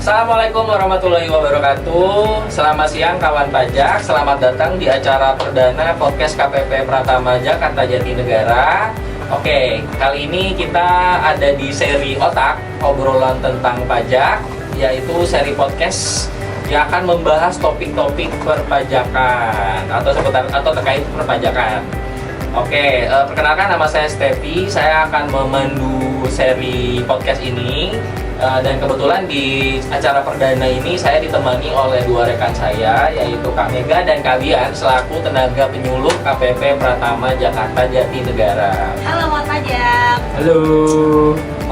Assalamualaikum warahmatullahi wabarakatuh. Selamat siang kawan pajak. Selamat datang di acara perdana podcast KPP Pratama Jakarta Jatinegara. Oke, kali ini kita ada di seri Otak, obrolan tentang pajak, yaitu seri podcast yang akan membahas topik-topik perpajakan atau terkait perpajakan. Oke, perkenalkan nama saya Stevi. Saya akan memandu seri podcast ini. Dan kebetulan di acara perdana ini saya ditemani oleh dua rekan saya, yaitu Kak Mega dan Kak Bian selaku tenaga penyuluh KPP Pratama Jakarta Jatinegara. Halo Muhammad Pajak. Halo.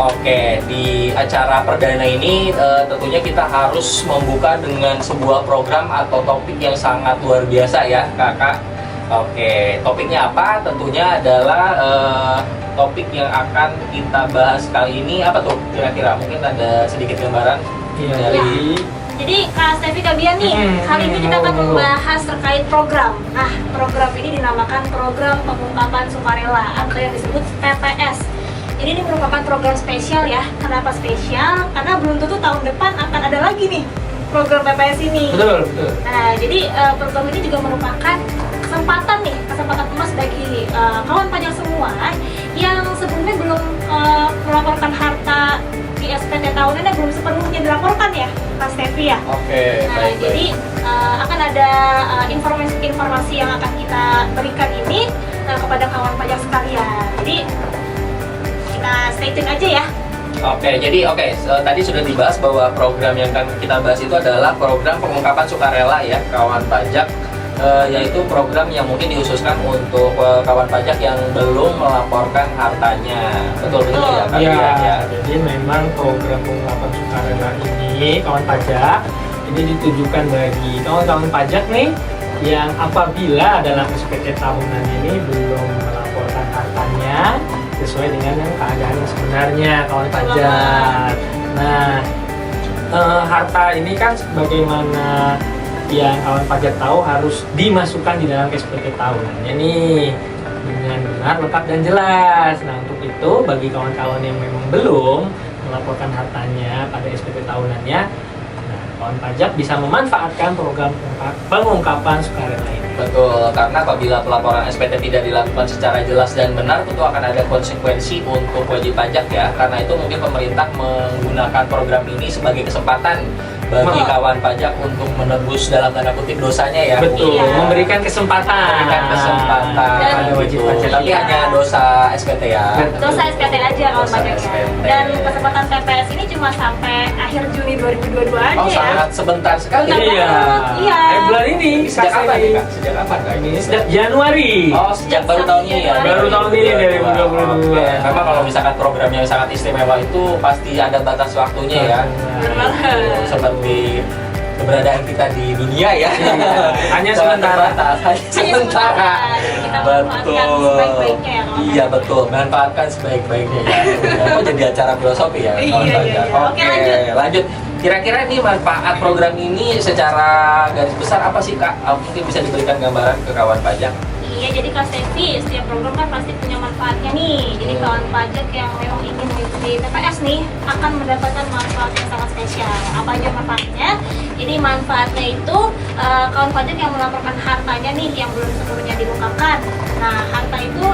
Oke, di acara perdana ini tentunya kita harus membuka dengan sebuah program atau topik yang sangat luar biasa ya Kakak. Oke, topiknya apa? Tentunya adalah topik yang akan kita bahas kali ini. Apa tuh kira-kira? Mungkin ada sedikit gambaran dari... Jadi Kak Stevi, Kak Bian nih, kali ini kita akan membahas terkait program. Nah, program ini dinamakan Program Pengungkapan Sukarela atau yang disebut PPS. Jadi ini merupakan program spesial ya. Kenapa spesial? Karena belum tentu tahun depan akan ada lagi nih program PPS ini. Betul. Nah, jadi program ini juga merupakan kesempatan emas bagi kawan pajak semua yang sebelumnya belum melaporkan harta di SPT tahunannya, belum sepenuhnya dilaporkan ya, Kak Stevi ya. Oke, Nah, baik. jadi akan ada informasi yang akan kita berikan ini kepada kawan pajak sekalian. Jadi kita stay tune aja ya. Oke, tadi sudah dibahas bahwa program yang akan kita bahas itu adalah program pengungkapan sukarela ya kawan pajak, yaitu program yang mungkin dikhususkan untuk kawan pajak yang belum melaporkan hartanya. Betul ya Kak? Ya, jadi memang program pengungkapan sukarela ini kawan pajak ini ditujukan bagi kawan-kawan pajak nih yang apabila dalam SPT tahunan ini belum melaporkan hartanya sesuai dengan yang keadaan yang sebenarnya kawan pajak. Nah, harta ini kan sebagaimana yang kawan pajak tahu harus dimasukkan di dalam SPT tahunannya nih dengan benar, lengkap dan jelas. Nah, untuk itu bagi kawan-kawan yang memang belum melaporkan hartanya pada SPT tahunannya, nah, kawan pajak bisa memanfaatkan program pengungkapan sukarela ini. Betul, karena apabila pelaporan SPT tidak dilakukan secara jelas dan benar, tentu akan ada konsekuensi untuk wajib pajak ya. Karena itu mungkin pemerintah menggunakan program ini sebagai kesempatan bagi kawan pajak untuk menebus dalam tanda kutip dosanya ya. Betul, Iya. memberikan kesempatan pada wajib pajak, tapi Iya. hanya dosa SPT ya. Dosa SPT aja kawan Dosa pajak ya. SPT. Dan kesempatan PPS ini cuma sampai akhir Juni 2022 aja Oh, ya. sangat sebentar sekali. Bentar Iya. banget, iya. Bulan ini Sejak Kak kapan Stevi. nih, Kak? Sejak kapan Kak? Ini sejak Januari. Oh, sejak baru tahun ini ya? Baru tahun ini, 2022. Oke. Memang kalau misalkan program yang sangat istimewa itu pasti ada batas waktunya ya. Bener banget. Seperti keberadaan kita di dunia ya. Hanya Sangat sementara. terbatas, hanya sementara. Kita manfaatkan sebaik-baiknya ya kawan Iya pajak. betul, manfaatkan sebaik-baiknya ya. Oh, jadi acara filosofi ya kawan Iya, pajak. iya. Oke, lanjut. Kira-kira ini manfaat program ini secara garis besar apa sih Kak? Mungkin bisa diberikan gambaran ke kawan pajak. Iya, jadi Kak Stevi, setiap program kan pasti punya manfaatnya nih. Jadi kawan pajak yang memang ingin mengikuti TPS nih akan mendapatkan manfaat yang sangat spesial. Apa aja manfaatnya? Jadi manfaatnya itu kawan pajak yang melaporkan hartanya nih yang belum sepenuhnya diungkapkan. Nah, harta itu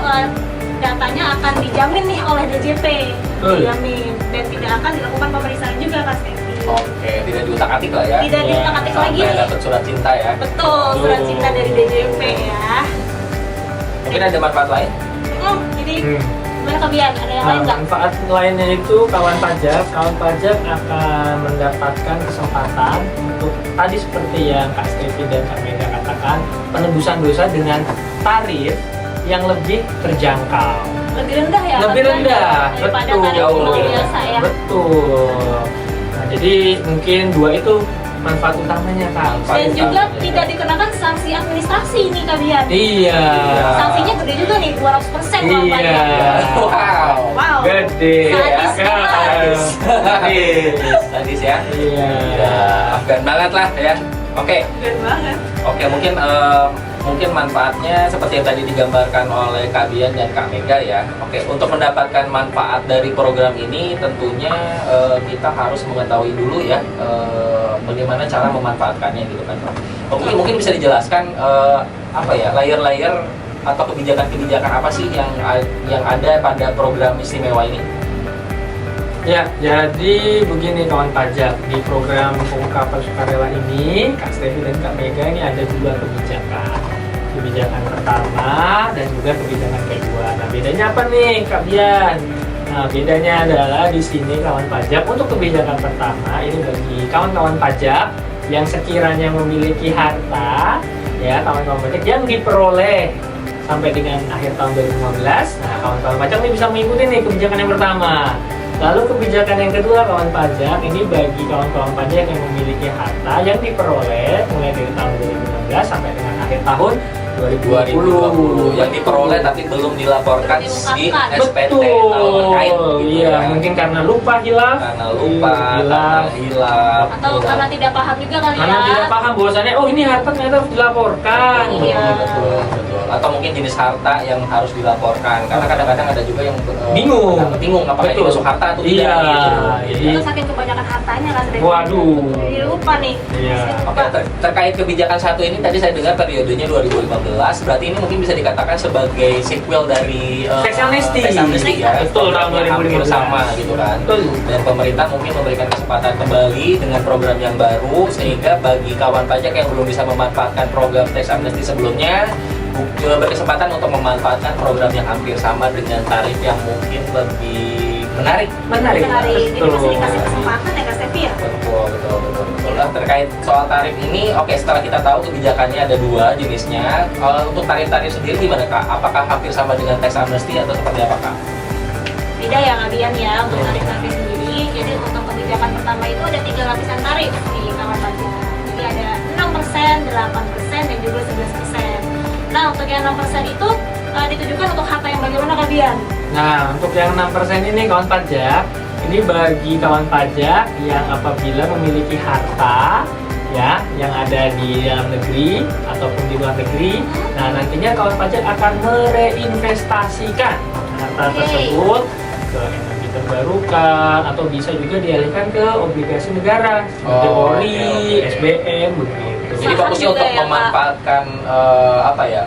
datanya akan dijamin nih oleh DJP, dijamin, dan tidak akan dilakukan pemeriksaan juga Kak Stevi. Oke, tidak diutak-atik lah ya. Tidak diutak-atik lagi Sampai nih. dapat surat cinta ya. Betul, surat cinta dari DJP ya. Mungkin ada manfaat lain? Jadi gimana Kak Bian? Ada yang Nah, lain nggak? manfaat lainnya itu kawan pajak akan mendapatkan kesempatan untuk tadi seperti yang Kak Stevi dan Kak Mega katakan, penebusan dosa dengan tarif yang lebih terjangkau. Lebih rendah ya? Lebih Kak Bian? rendah, Daripada betul. tarif seperti biasa ya? Betul. Nah, jadi mungkin dua itu manfaat utamanya Kak. Dan juga tidak dikenakan sanksi administrasi nih Kak Bian. Iya. Sanksinya gede juga nih, 200% kalau Iya. pajak. Wow. Wow. Gede. Sadis Ya. banget. Sadis. Sadis ya. Iya. Ya, Afgan banget lah ya. Oke. Keren banget. Oke, mungkin mungkin manfaatnya seperti yang tadi digambarkan oleh Kak Bian dan Kak Mega ya. Oke, untuk mendapatkan manfaat dari program ini tentunya kita harus mengetahui dulu ya bagaimana cara memanfaatkannya gitu kan. Mungkin bisa dijelaskan apa ya, layer-layer atau kebijakan-kebijakan apa sih yang ada pada program istimewa ini? Ya, jadi begini kawan pajak, di program pengungkapan sukarela ini Kak Stevi dan Kak Mega ini ada dua kebijakan. Kebijakan pertama dan juga kebijakan kedua. Nah, bedanya apa nih Kak Bian? Nah, bedanya adalah di sini kawan pajak untuk kebijakan pertama ini bagi kawan-kawan pajak yang sekiranya memiliki harta ya, kawan-kawan pajak yang diperoleh sampai dengan akhir tahun 2015. Nah, kawan-kawan pajak ini bisa mengikuti nih kebijakan yang pertama. Lalu kebijakan yang kedua kawan pajak ini bagi kawan-kawan pajak yang memiliki harta yang diperoleh mulai dari tahun 2016 sampai dengan akhir tahun 2020 yang diperoleh tapi belum dilaporkan di SPT tahun terkait gitu iya, ya. mungkin karena lupa hilaf, hilaf atau karena tidak paham juga kali ya. karena tidak paham bahwasannya oh ini harta ternyata harus dilaporkan. Iya. betul. Atau mungkin jenis harta yang harus dilaporkan karena kadang-kadang ada juga yang bingung apakah ini masuk harta atau tidak gitu. Itu saking kebanyakan hartanya kan sedang. Waduh. Jadi lupa nih. Iya. Oke, terkait kebijakan satu ini tadi saya dengar periodenya 2015, berarti ini mungkin bisa dikatakan sebagai sequel dari Tax amnesty. Tax amnesty ya. Betul, tahun Hampir 2015. sama gitu kan. Betul. Dan pemerintah mungkin memberikan kesempatan kembali dengan program yang baru sehingga bagi kawan pajak yang belum bisa memanfaatkan program tax amnesty sebelumnya berkesempatan untuk memanfaatkan program yang hampir sama dengan tarif yang mungkin lebih menarik. Jadi masih dikasih kesempatan ya Kak Stevi ya. Betul. Nah, terkait soal tarif ini, oke, setelah kita tahu kebijakannya ada dua jenisnya. Untuk tarif-tarif sendiri gimana Kak? Apakah hampir sama dengan tax amnesty atau seperti apa Kak? Beda ya Kak Bian ya untuk tarif-tarif sendiri. Jadi untuk kebijakan pertama itu ada 3 lapisan tarif di kawan pajak. Jadi ada 6%, 8%, dan juga 11%. Nah, untuk yang 6% itu ditujukan untuk harta yang bagaimana Kak Bian? Nah, untuk yang 6% ini kawan pajak, ini bagi kawan pajak yang apabila memiliki harta ya yang ada di dalam negeri ataupun di luar negeri. Nah, nantinya kawan pajak akan mereinvestasikan harta tersebut ke energi terbarukan atau bisa juga dialihkan ke obligasi negara seperti ORI, SBM begitu. Jadi Saham fokusnya juga untuk ya, memanfaatkan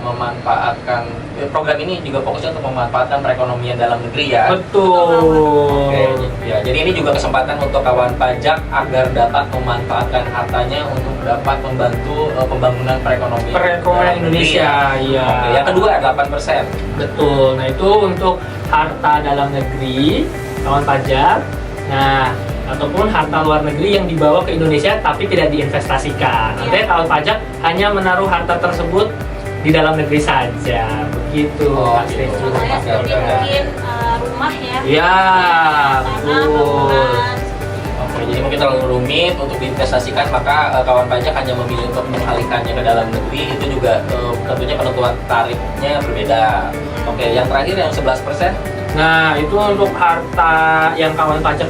memanfaatkan program ini juga fokusnya untuk memanfaatkan perekonomian dalam negeri ya. Betul. Oke, ya. Jadi ini juga kesempatan untuk kawan pajak agar dapat memanfaatkan hartanya untuk dapat membantu pembangunan perekonomian dalam Indonesia, negeri. iya. Oke, yang kedua 8%. Betul. Nah, itu untuk harta dalam negeri kawan pajak. Nah, ataupun harta luar negeri yang dibawa ke Indonesia tapi tidak diinvestasikan. Nanti kawan pajak hanya menaruh harta tersebut di dalam negeri saja. Begitu. Kak Gitu. Stevi. Contohnya seperti Oke. mungkin rumah ya. Ya, Tanah, betul. bangunan. Oke, jadi mungkin terlalu rumit untuk diinvestasikan, maka kawan pajak hanya memilih untuk mengalihkannya ke dalam negeri. Itu juga tentunya penentuan tarifnya berbeda. Oke, yang terakhir yang 11%. Nah, itu untuk harta yang kawan pajak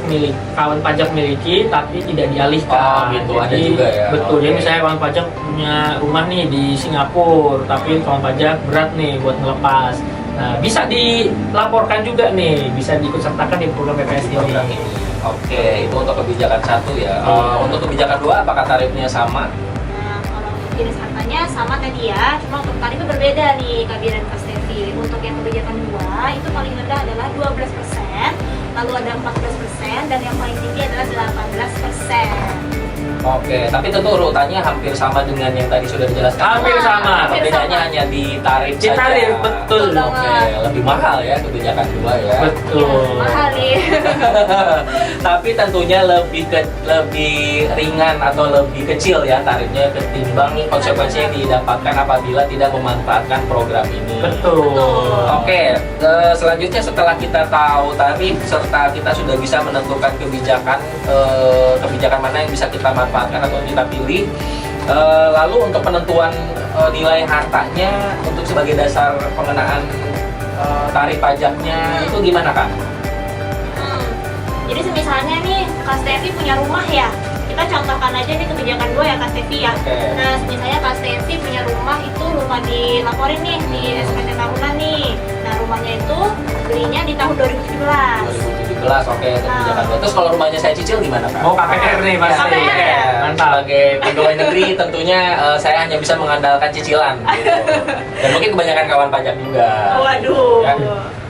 miliki tapi tidak dialihkan. Oh, gitu. Ada juga ya. Betul. Oke. Jadi misalnya kawan pajak punya rumah nih di Singapura, tapi kawan pajak berat nih buat ngelepas. Nah, bisa dilaporkan juga nih, bisa diikut sertakan di program PPS Program ini. ini. Oke, itu untuk kebijakan satu ya. Untuk kebijakan dua, apakah tarifnya sama? Nah, kalau untuk jenis hartanya sama tadi ya, cuma untuk tarifnya berbeda nih Kak Bian dan Kak Stevi. Untuk yang kebijakan 2 itu paling rendah adalah 12%, lalu ada 14%, dan yang paling tinggi adalah 18%. Oke, tapi tentu urutannya hampir sama dengan yang tadi sudah dijelaskan. Hampir sama. Bedanya hanya di tarif Di saja. tarif, betul. Oke, lebih mahal ya kebijakan dua ya. Betul. Mahal nih. Tapi tentunya lebih ringan atau lebih kecil ya tarifnya ketimbang konsekuensi yang didapatkan apabila tidak memanfaatkan program ini. Betul. Oke, selanjutnya setelah kita tahu tarif serta kita sudah bisa menentukan kebijakan mana yang bisa kita manfaatkan atau kita pilih, lalu untuk penentuan nilai hartanya untuk sebagai dasar pengenaan tarif pajaknya itu gimana Kak? Jadi misalnya nih Kak Stevi punya rumah ya, kita contohkan aja nih kebijakan gue ya Kak Stevi ya. Oke. Nah, misalnya Kak Stevi punya rumah itu lupa dilaporin nih di SPT tahunan nih. Nah, rumahnya itu belinya di tahun 2017. 2017, oke, itu kebijakan gue. Terus kalau rumahnya saya cicil gimana Kak? Mau KPR nih pasti. KPR ya? Mantap. Sebagai pegawai negeri tentunya saya hanya bisa mengandalkan cicilan gitu. Dan mungkin kebanyakan kawan pajak juga. Waduh. Ya.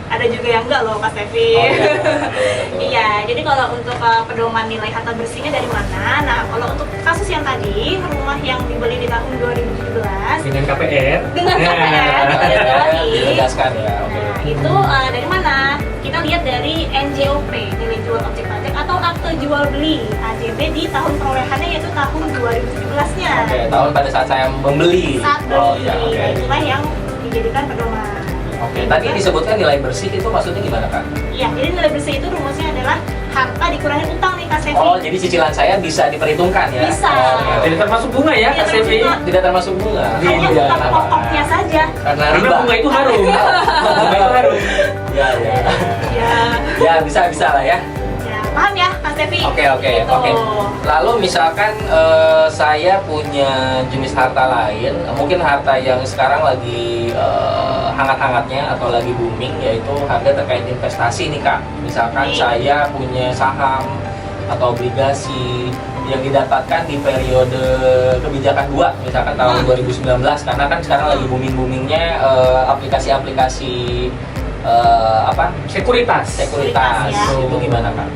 Ada juga yang enggak loh Kak Stevi. Oh, iya, betul. Iya, jadi kalau untuk pedoman nilai harta bersihnya dari mana? Nah, kalau untuk kasus yang tadi, rumah yang dibeli di tahun 2017 Dengan KPR. dengan KPR Ya, ditegaskan ya. Oke. Nah, itu dari mana? Kita lihat dari NJOP, nilai jual objek pajak atau akte jual beli AJB di tahun perolehannya yaitu tahun 2017-nya. Oke, tahun pada saat saya membeli. Saat beli, Oh iya, oke. nah, itulah yang dijadikan pedoman. Oke, tadi disebutkan nilai bersih itu maksudnya gimana Kak? Iya, jadi nilai bersih itu rumusnya adalah harta dikurangi utang nih Kak Stevi. Oh, jadi cicilan saya bisa diperhitungkan ya? Bisa. Oh, oke. Tidak termasuk bunga ya, Iya, Kak Stevi. termasuk. Tidak termasuk bunga. Hanya Iya. utang pokoknya saja. Karena Karena riba. bunga itu harum. Bunga itu harum. Ya, ya. Ya, Ya, bisa lah ya. ya paham ya Kak Stevi? Oke, oke, Gitu. oke. Lalu misalkan saya punya jenis harta lain, mungkin harta yang sekarang lagi hangat-hangatnya atau lagi booming, yaitu harga terkait investasi nih Kak. Misalkan saya punya saham atau obligasi yang didapatkan di periode kebijakan 2, misalkan tahun 2019, karena kan sekarang lagi booming-boomingnya aplikasi-aplikasi apa? Sekuritas. Sekuritas, Sekuritas. ya. Itu gimana Kak?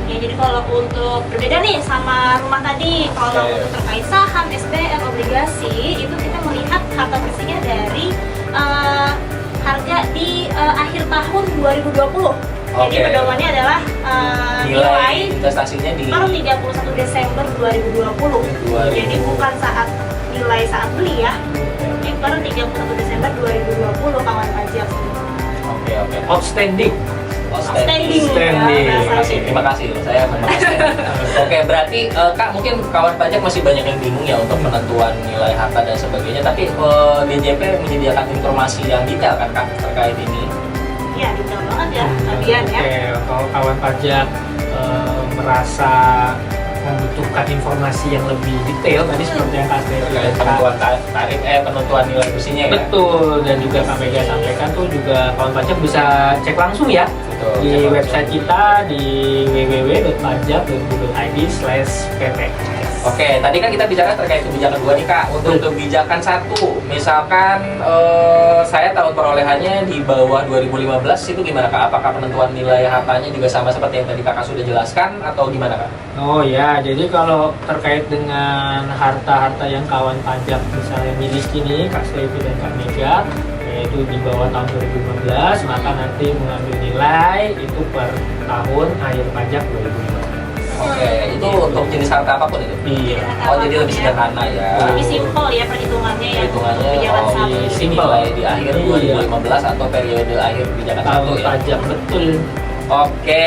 Ya, jadi kalau untuk berbeda nih sama rumah tadi, kalau Oke. untuk terkait saham, SBN, obligasi, itu kita melihat harta bersihnya dari harga di akhir tahun 2020. Jadi Oke. pedomannya adalah Nilai investasinya di per 31 Desember 2020. 2020. Jadi bukan saat beli ya. Ini per 31 Desember 2020 kawan pajak semua. Oke, oke. Outstanding. Outstanding. Outstanding. Terima kasih loh, saya memakai. Oke, berarti Kak, mungkin kawan pajak masih banyak yang bingung ya untuk penentuan nilai harta dan sebagainya. Tapi DJP menyediakan informasi yang detail kan Kak terkait ini. Iya, detail banget ya kalian ya. Oke, kalau kawan pajak merasa membutuhkan informasi yang lebih detail tadi seperti yang Kak Stevi Terkait penentuan tarif, penentuan nilai bersihnya ya. betul, dan juga Kak Mega sampaikan tuh juga kawan pajak bisa cek langsung ya Betul, di cek langsung. website kita di www.pajak.go.id/pps. Oke, tadi kan kita bicara terkait kebijakan 2 nih Kak. Untuk kebijakan 1, misalkan saya tahun perolehannya di bawah 2015, itu gimana Kak? Apakah penentuan nilai hartanya juga sama seperti yang tadi Kakak sudah jelaskan atau gimana Kak? Oh ya, jadi kalau terkait dengan harta-harta yang kawan pajak misalnya miliki nih Kak Stevi dan Kak Mega, yaitu di bawah tahun 2015, maka nanti mengambil nilai itu per tahun akhir pajak 2015. Oke, itu untuk jenis harta apapun itu? Iya. Oh, jadi lebih sederhana ya. Lebih simpel ya perhitungannya ya. Hitungannya Kebijakan oh, satu. simpel. nilai di akhir Iya. 2015 atau periode akhir kebijakan 1 Tahun ya? pajak betul. Oke,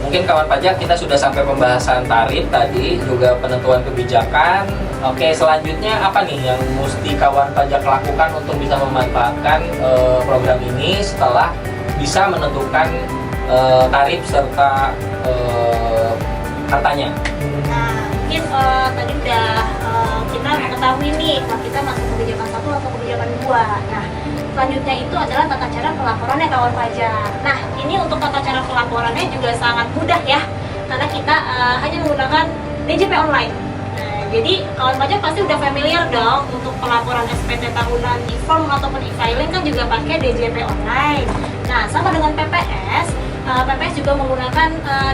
mungkin kawan pajak kita sudah sampai pembahasan tarif tadi, juga penentuan kebijakan. Oke, selanjutnya apa nih yang mesti kawan pajak lakukan untuk bisa memanfaatkan program ini setelah bisa menentukan tarif serta hartanya? Nah, mungkin tadi udah kita mengetahui nih kalau kita masuk kebijakan 1 atau kebijakan 2. Nah, selanjutnya itu adalah tata cara pelaporannya kawan pajak. Nah, ini untuk tata cara pelaporannya juga sangat mudah ya, karena kita hanya menggunakan DJP online. Nah, jadi kawan pajak pasti udah familiar dong untuk pelaporan SPT tahunan e-form ataupun e-filing kan juga pakai DJP online. Nah, sama dengan PPS, PPS juga menggunakan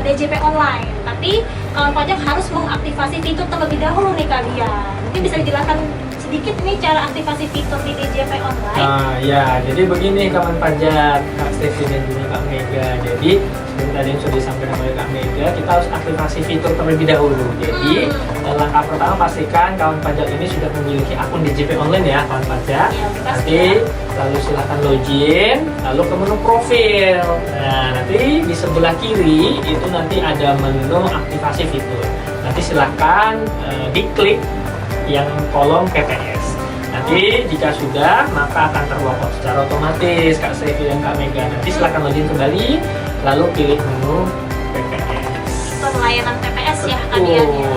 DJP online. Tapi kawan pajak harus mengaktifasi fitur terlebih dahulu nih kalian. Mungkin bisa dijelaskan sedikit nih cara aktivasi fitur di DJP online. Nah ya, jadi begini kawan pajak Kak Stevi dan juga Kak Mega. Jadi seperti tadi yang sudah disampaikan oleh Kak Mega, kita harus aktivasi fitur terlebih dahulu. Jadi langkah pertama pastikan kawan pajak ini sudah memiliki akun DJP online ya kawan pajak. Ya, pasti Nanti ya. lalu silahkan login, lalu ke menu profil. Nah nanti di sebelah kiri itu nanti ada menu aktivasi fitur. Nanti silahkan diklik yang kolom PPS. Nanti jika sudah, maka akan terlogin secara otomatis Kak Stevi dan Kak Mega. Nanti silahkan login kembali, lalu pilih menu PPS. sistem layanan PPS ya hadiahnya.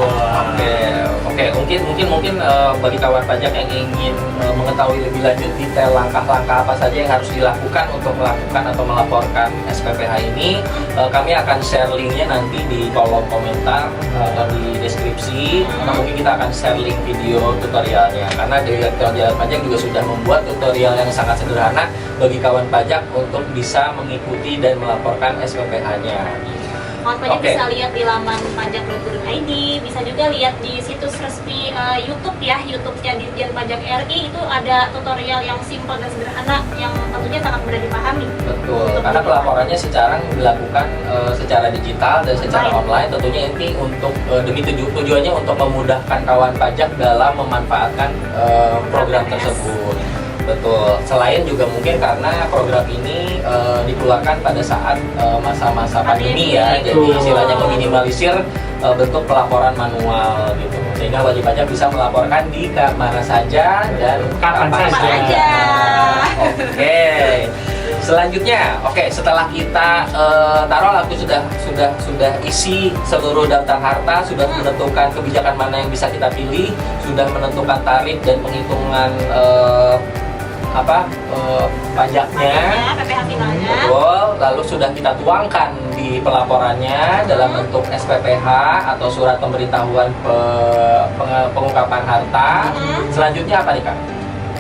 Oke, mungkin bagi kawan pajak yang ingin mengetahui lebih lanjut detail langkah-langkah apa saja yang harus dilakukan untuk melakukan atau melaporkan SPPH ini, kami akan share linknya nanti di kolom komentar atau di deskripsi. Karena mungkin kita akan share link video tutorialnya, karena Direktorat Jenderal Pajak juga sudah membuat tutorial yang sangat sederhana bagi kawan pajak untuk bisa mengikuti dan melaporkan SPPH-nya. Kawan pajak Oke. bisa lihat di laman pajak.go.id, bisa juga lihat di situs resmi YouTube ya, YouTube-nya Ditjen Pajak RI. Itu ada tutorial yang simpel dan sederhana yang tentunya sangat mudah dipahami. Betul, karena pelaporannya sekarang dilakukan secara digital dan secara online. Tentunya ini untuk tujuannya untuk memudahkan kawan pajak dalam memanfaatkan program tersebut. Betul. Selain juga mungkin karena program ini dikeluarkan pada saat masa-masa pandemi ya, jadi istilahnya meminimalisir bentuk pelaporan manual gitu, sehingga wajib pajak bisa melaporkan di mana saja dan Kapan saja. Oke. Selanjutnya, setelah kita taruh aku sudah isi seluruh daftar harta, sudah menentukan kebijakan mana yang bisa kita pilih, sudah menentukan tarif dan penghitungan pajaknya, PPH finalnya. betul. Lalu sudah kita tuangkan di pelaporannya dalam bentuk SPPH atau surat pemberitahuan pengungkapan harta. Selanjutnya apa nih Kak?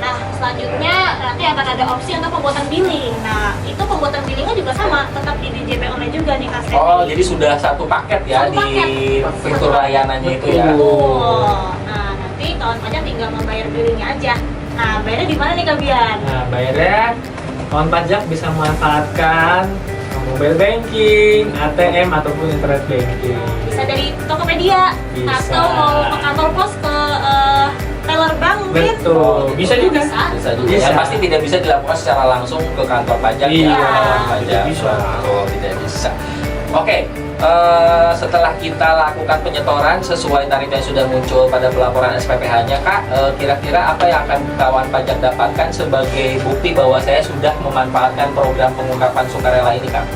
Nah, selanjutnya nanti akan ada opsi untuk pembuatan billing. Nah, itu pembuatan billingnya juga sama, tetap di DJP online juga nih Kak Stevi. Oh, jadi sudah satu paket ya Satu paket. di fitur layanannya itu ya. Betul. Nah, nanti kawan pajak tinggal membayar billingnya aja. Nah, bayarnya di mana nih Kak Bian? Nah, bayarnya kawan pajak bisa memanfaatkan mobile banking, ATM ataupun internet banking. Bisa dari Tokopedia Bisa. atau mau ke kantor pos ke teller bank mungkin. Betul, bisa juga. Bisa juga. Bisa. Yang pasti tidak bisa dilakukan secara langsung ke kantor pajak Iya, ya. Kantor pajak. tidak bisa. Betul, tidak bisa. Oke, setelah kita lakukan penyetoran sesuai tarif yang sudah muncul pada pelaporan SPPH-nya, Kak, kira-kira apa yang akan kawan pajak dapatkan sebagai bukti bahwa saya sudah memanfaatkan program pengungkapan sukarela ini, Kak?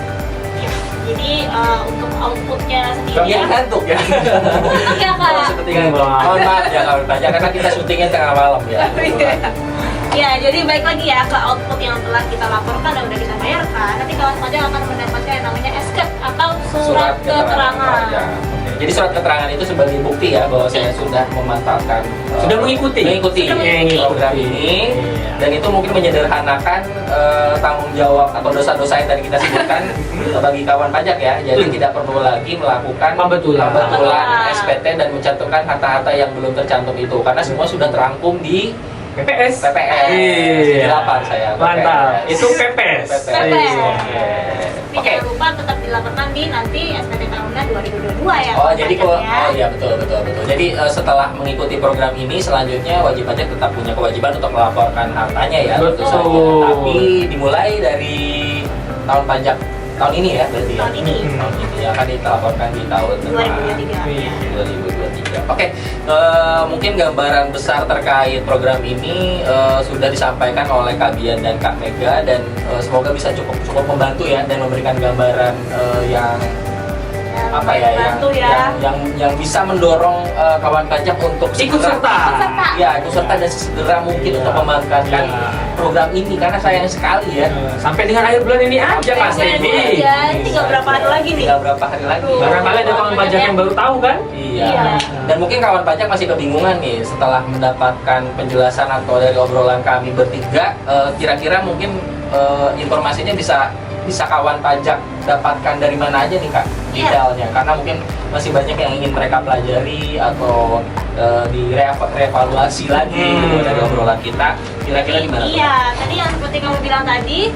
Jadi untuk outputnya Kami sendiri ngantuk ya. untuk ya Kak. Seperti mohon maaf ya kawan pajak karena kita syutingnya tengah malam ya. Ya, jadi baik lagi ya ke output yang telah kita laporkan dan udah kita bayarkan. Nanti kawan pajak akan mendapatkan yang namanya SKEP atau surat keterangan. pajak. Oke. Jadi surat keterangan itu sebagai bukti ya bahwa saya sudah memanfaatkan Sudah mengikuti program ini. Iya. Dan itu mungkin menyederhanakan tanggung jawab atau dosa-dosa yang tadi kita sebutkan bagi kawan pajak ya. Jadi tidak perlu lagi melakukan Pembetulan. SPT dan mencantumkan harta-harta yang belum tercantum itu karena semua sudah terangkum di PPS. PPS. Iya. 8 saya. Mantap. PPS. Itu PPS. PPS. Oke. Tapi jangan lupa tetap dilaporkan di nanti SPT tahunan 2022 ya. Oh kawan jadi pajak ya. iya betul. Jadi setelah mengikuti program ini selanjutnya wajib pajak tetap punya kewajiban untuk melaporkan hartanya ya tentu Betul. saja. Tapi dimulai dari tahun pajak tahun ini ya berarti ya. Tahun ini. Tahun ini ya akan dilaporkan di tahun depan. 2023. Iya. 2023. Oke, mungkin gambaran besar terkait program ini sudah disampaikan oleh Kak Bian dan Kak Mega dan semoga bisa cukup membantu ya dan memberikan gambaran yang apa ya Bantu yang bisa mendorong kawan pajak untuk Ikut serta. Ya, ikut serta dan sesegera mungkin Iya. untuk memanfaatkan Iya. program ini karena sayang sekali ya. Sampai dengan akhir bulan ini aja Sampai pasti. bulan ini aja. Ini tinggal berapa hari lagi nih? Tinggal berapa hari lagi? Aduh. Barangkali ada kawan pajak yang baru tahu kan? Iya. Iya. Dan mungkin kawan pajak masih kebingungan nih setelah mendapatkan penjelasan atau dari obrolan kami bertiga, kira-kira mungkin informasinya bisa kawan pajak dapatkan dari mana aja nih Kak detailnya? Karena mungkin masih banyak yang ingin mereka pelajari atau direvaluasi lagi gitu dari obrolan kita. Kira-kira gimana? tuh? Iya, tadi yang seperti kamu bilang tadi,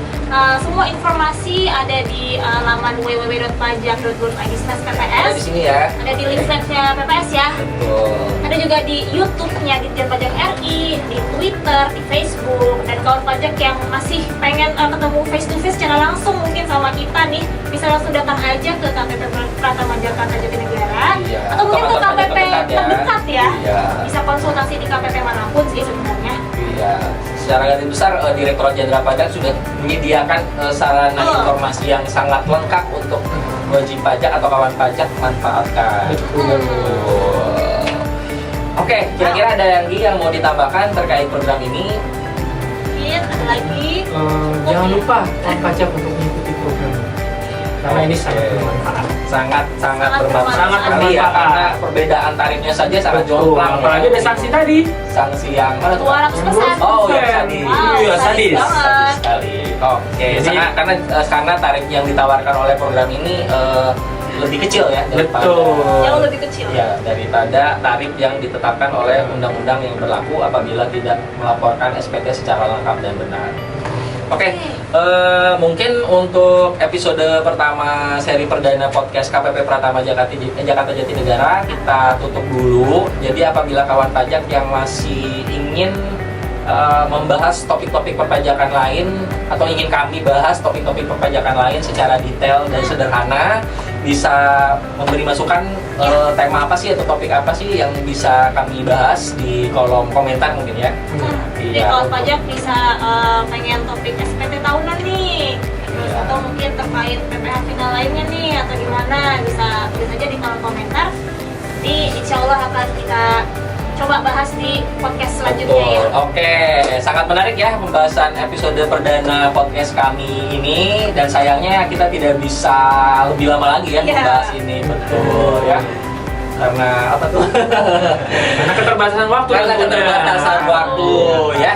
semua informasi ada di laman www.pajak.go.id/pps. Ada di sini ya. Ada di leafletnya PPS ya. Betul. Ada juga di YouTube-nya Ditjen Pajak RI, di Twitter, di Facebook, dan kawan pajak yang masih pengen ketemu face to face secara langsung mungkin sama kita nih, bisa langsung datang aja ke KPP Pratama Jakarta Jatinegara Iya. atau mungkin ke Kantor pajak KPP terdekat ya. Iya. Bisa konsultasi di KPP manapun sih sebenarnya. Iya, secara garis besar Direktorat Jenderal Pajak sudah menyediakan sarana informasi yang sangat lengkap untuk wajib pajak atau kawan pajak manfaatkan. Betul. Oke, kira-kira ada yang mau ditambahkan terkait program ini? Mungkin ada lagi. Jangan lupa kawan pajak untuk mengikuti program ini. Karena ini sangat bermanfaat. Sangat Sangat bermanfaat. Sangat Tadi ya, bermanfaat. karena perbedaan tarifnya saja sangat Betul. jomplang. Apalagi ada sanksi tadi. Sanksi yang mana tuh? 200%. Oh, yang sadis. Wow, Iya, sadis sadis. banget. Sadis sekali. Oke, Jadi- karena tarif yang ditawarkan oleh program ini lebih kecil ya daripada Betul. Jauh lebih kecil. ya daripada tarif yang ditetapkan oleh undang-undang yang berlaku apabila tidak melaporkan SPT secara lengkap dan benar. Oke, mungkin untuk episode pertama seri perdana podcast KPP Pratama Jakarta Jatinegara kita tutup dulu. Jadi apabila kawan pajak yang masih ingin membahas topik-topik perpajakan lain atau ingin kami bahas topik-topik perpajakan lain secara detail dan sederhana, bisa memberi masukan tema apa sih atau topik apa sih yang bisa kami bahas di kolom komentar mungkin ya. Jadi Iya. kawan pajak bisa pengen topik SPT tahunan nih, terus Iya. atau mungkin terkait PPh final lainnya nih atau gimana, bisa tulis aja di kolom komentar. Jadi insya Allah akan kita coba bahas di podcast selanjutnya ya. Betul. Oke, sangat menarik ya pembahasan episode perdana podcast kami ini, dan sayangnya kita tidak bisa lebih lama lagi ya Iya. membahas ini, betul ya. Karena apa tuh? Karena keterbatasan waktu. Karena tentunya. keterbatasan waktu ya.